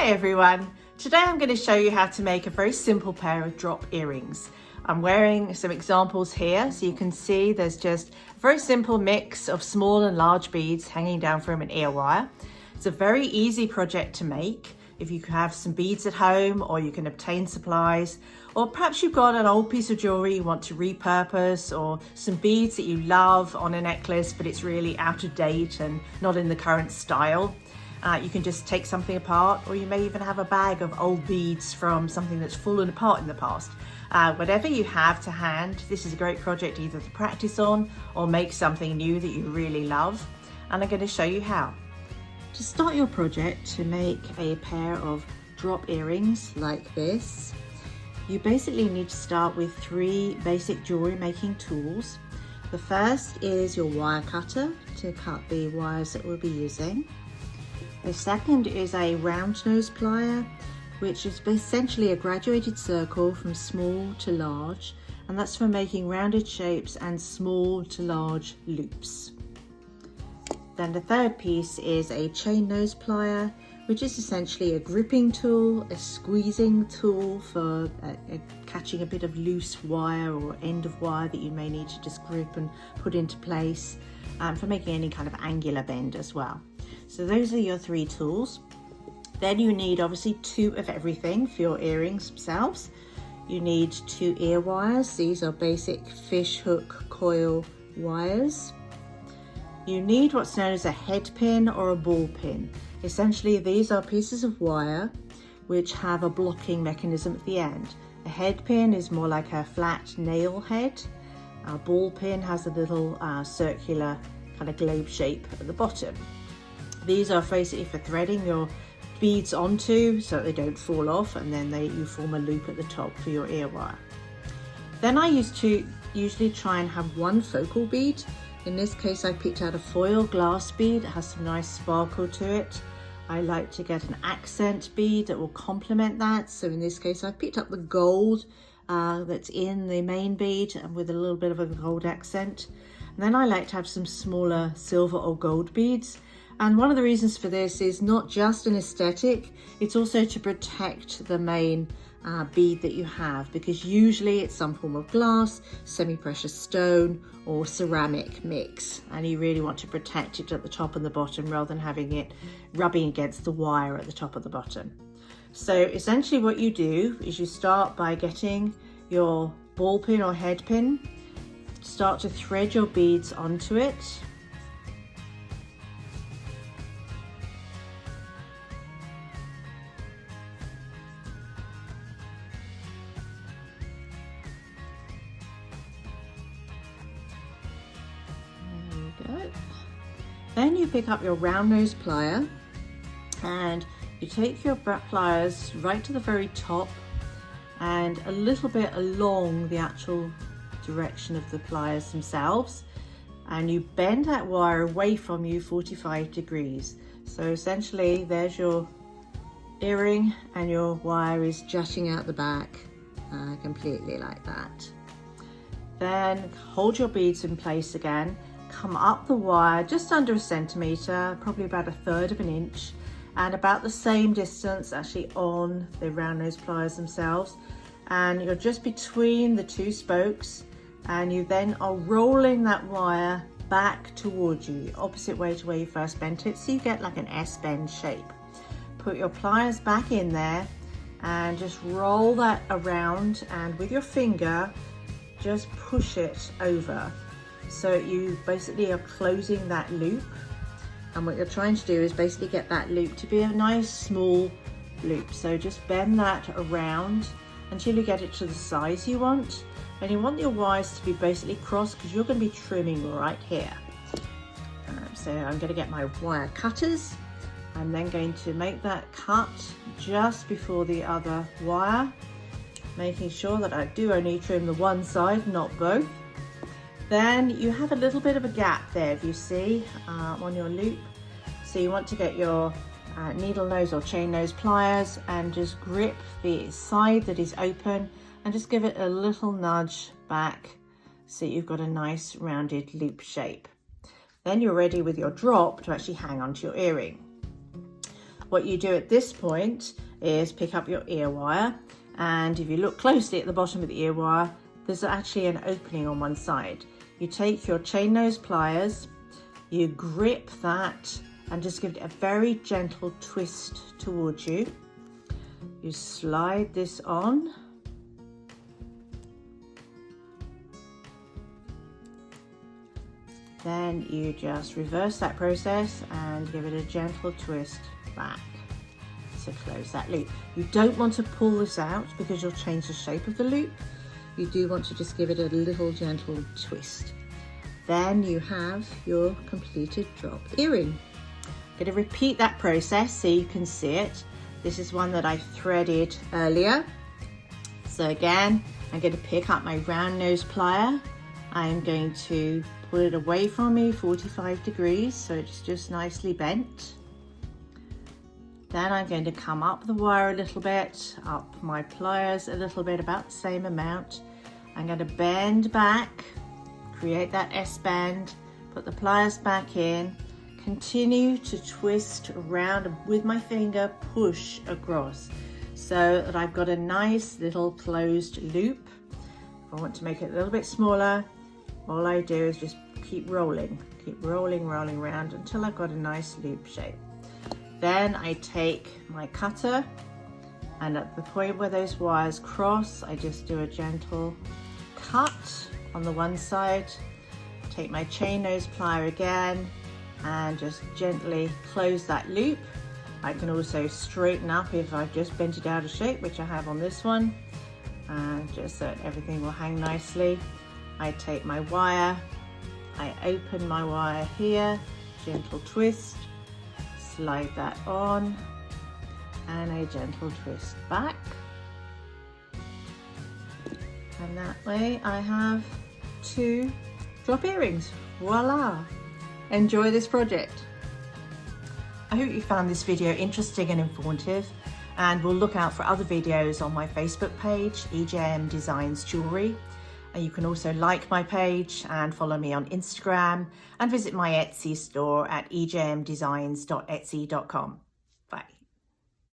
Hi everyone! Today I'm going to show you how to make a very simple pair of drop earrings. I'm wearing some examples here so you can see there's just a very simple mix of small and large beads hanging down from an ear wire. It's a very easy project to make if you have some beads at home, or you can obtain supplies, or perhaps you've got an old piece of jewelry you want to repurpose, or some beads that you love on a necklace but it's really out of date and not in the current style. You can just take something apart, or you may even have a bag of old beads from something that's fallen apart in the past. Whatever you have to hand, this is a great project either to practice on or make something new that you really love. And I'm going to show you how. To start your project, to make a pair of drop earrings like this, you basically need to start with 3 basic jewelry making tools. The first is your wire cutter to cut the wires that we'll be using. The second is a round nose plier, which is essentially a graduated circle from small to large, and that's for making rounded shapes and small to large loops. Then the third piece is a chain nose plier, which is essentially a gripping tool, a squeezing tool for catching a bit of loose wire or end of wire that you may need to just grip and put into place, for making any kind of angular bend as well. So those are your 3 tools. Then you need obviously 2 of everything for your earrings themselves. You need 2 ear wires. These are basic fish hook coil wires. You need what's known as a head pin or a ball pin. Essentially, these are pieces of wire which have a blocking mechanism at the end. A head pin is more like a flat nail head. A ball pin has a little circular kind of globe shape at the bottom. These are basically for threading your beads onto so that they don't fall off, and then you form a loop at the top for your ear wire. Then I used to usually try and have 1 focal bead. In this case I picked out a foil glass bead. It has some nice sparkle to it. I like to get an accent bead that will complement that. So in this case I picked up the gold that's in the main bead and with a little bit of a gold accent. And then I like to have some smaller silver or gold beads. And one of the reasons for this is not just an aesthetic, it's also to protect the main bead that you have, because usually it's some form of glass, semi-precious stone or ceramic mix, and you really want to protect it at the top and the bottom rather than having it rubbing against the wire at the top of the bottom. So essentially what you do is you start by getting your ball pin or head pin, start to thread your beads onto it. Then you pick up your round nose plier and you take your pliers right to the very top and a little bit along the actual direction of the pliers themselves, and you bend that wire away from you 45 degrees. So essentially there's your earring and your wire is jutting out the back completely like that. Then hold your beads in place again. Come up the wire just under 1 centimetre, probably about 1/3 of an inch, and about the same distance actually on the round nose pliers themselves, and you're just between the 2 spokes, and you then are rolling that wire back towards you, the opposite way to where you first bent it, so you get like an S-bend shape. Put your pliers back in there and just roll that around, and with your finger just push it over. So you basically are closing that loop, and what you're trying to do is basically get that loop to be a nice small loop. So just bend that around until you get it to the size you want, and you want your wires to be basically crossed because you're going to be trimming right here. So I'm going to get my wire cutters. I'm then going to make that cut just before the other wire, making sure that I do only trim the one side, not both. Then you have a little bit of a gap there, if you see, on your loop. So you want to get your needle nose or chain nose pliers and just grip the side that is open and just give it a little nudge back so you've got a nice rounded loop shape. Then you're ready with your drop to actually hang onto your earring. What you do at this point is pick up your ear wire, and if you look closely at the bottom of the ear wire, there's actually an opening on one side. You take your chain nose pliers, you grip that and just give it a very gentle twist towards you. You slide this on. Then you just reverse that process and give it a gentle twist back to close that loop. You don't want to pull this out because you'll change the shape of the loop. You do want to just give it a little gentle twist. Then you have your completed drop earring. I'm going to repeat that process so you can see it. This is one that I threaded earlier. So again, I'm going to pick up my round nose plier. I'm going to pull it away from me 45 degrees so it's just nicely bent. Then I'm going to come up the wire a little bit, up my pliers a little bit, about the same amount. I'm going to bend back, create that S-bend, put the pliers back in, continue to twist around and with my finger push across so that I've got a nice little closed loop. If I want to make it a little bit smaller, all I do is just keep rolling around until I've got a nice loop shape. Then I take my cutter, and at the point where those wires cross, I just do a gentle cut on the one side, take my chain nose plier again and just gently close that loop. I can also straighten up if I've just bent it out of shape, which I have on this one, and just so that everything will hang nicely. I take my wire, I open my wire here, gentle twist, slide that on, and a gentle twist back. And that way I have 2 drop earrings. Voila! Enjoy this project. I hope you found this video interesting and informative, and we'll look out for other videos on my Facebook page, EJM Designs Jewellery. And you can also like my page and follow me on Instagram and visit my Etsy store at ejmdesigns.etsy.com.